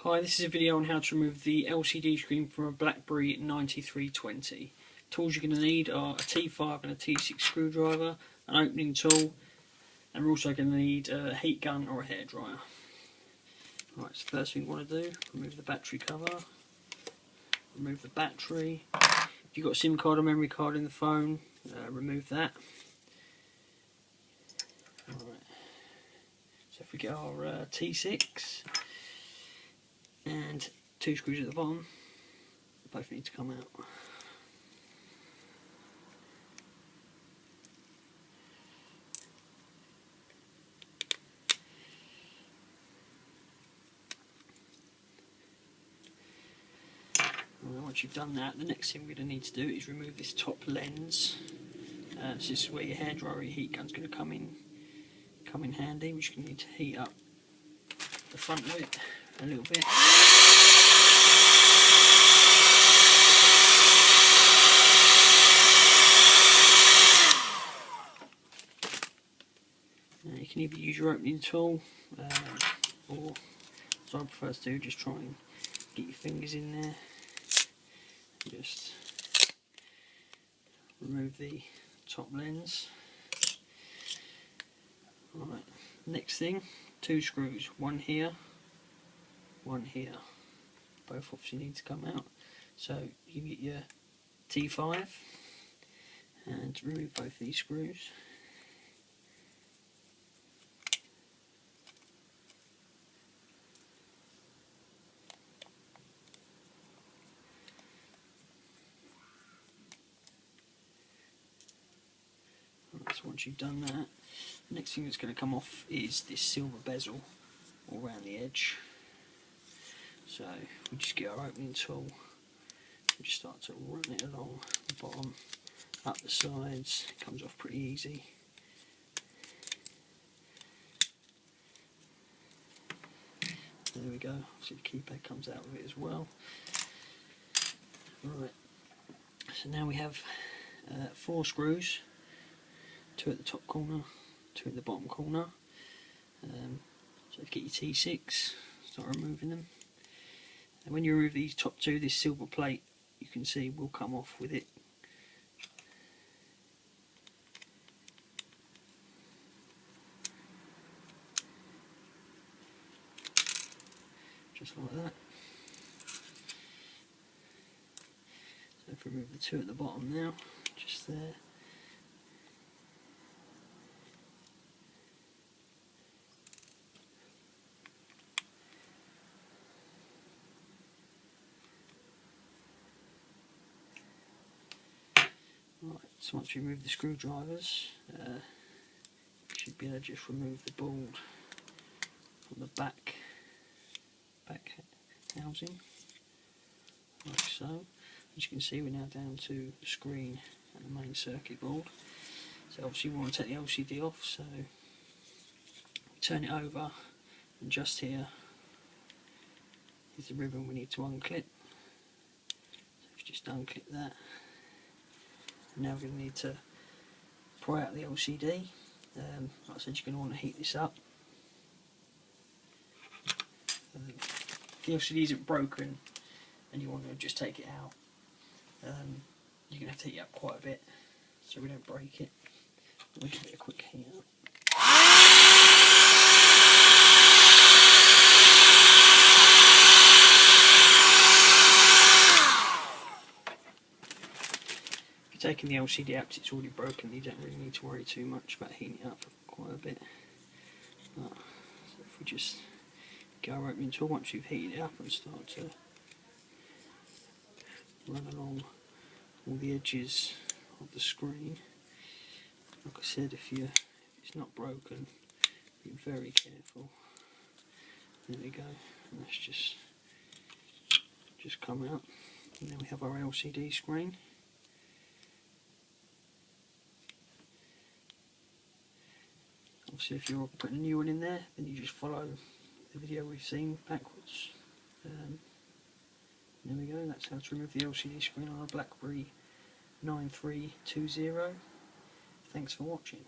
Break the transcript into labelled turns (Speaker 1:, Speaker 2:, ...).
Speaker 1: Hi, this is a video on how to remove the LCD screen from a BlackBerry 9320. Tools you're going to need are a T5 and a T6 screwdriver, an opening tool, and we're also going to need a heat gun or a hairdryer. Right, so first thing you want to do, remove the battery cover, remove the battery. If you've got a SIM card or memory card in the phone, remove that. Alright, so if we get our T6, and two screws at the bottom, both need to come out. And once you've done that, the next thing we're going to need to do is remove this top lens. So this is where your hairdryer or your heat gun's going to come in handy. We're just going to need to heat up the front of it a little bit. You can either use your opening tool, or as I prefer to do, just try and get your fingers in there. Just remove the top lens. Right, next thing, two screws, one here, one here. Both obviously need to come out. So you get your T5 and remove both these screws. So once you've done that, the next thing that's going to come off is this silver bezel all around the edge. So we just get our opening tool, we just start to run it along the bottom, up the sides. It comes off pretty easy. There we go, so the keypad comes out with it as well. Right, so now we have 4 screws, 2 at the top corner, 2 at the bottom corner. So get your T6, start removing them. And when you remove these top 2, this silver plate, you can see will come off with it. Just like that. So if we remove the 2 at the bottom now, just there. Right, so once you remove the screwdrivers, you should be able to just remove the board from the back housing, like so. As you can see, we're now down to the screen and the main circuit board. So obviously we want to take the LCD off, so turn it over, and just here is the ribbon we need to unclip. So if you just unclip that, and now we're going to need to pry out the LCD. Like I said, you're going to want to heat this up. If the LCD isn't broken and you want to just take it out, you're going to have to heat it up quite a bit so we don't break it. We'll give it a quick heat up. If you're taking the LCD out because it's already broken, you don't really need to worry too much about heating it up quite a bit. So if we just get our opening tool, once you've heated it up, and start to run along all the edges of the screen. Like I said, if it's not broken, be very careful. There we go, and that's just come out, and then we have our LCD screen. Obviously, if you're putting a new one in there, then you just follow the video we've seen backwards. There we go, that's how to remove the LCD screen on a BlackBerry 9320. Thanks for watching.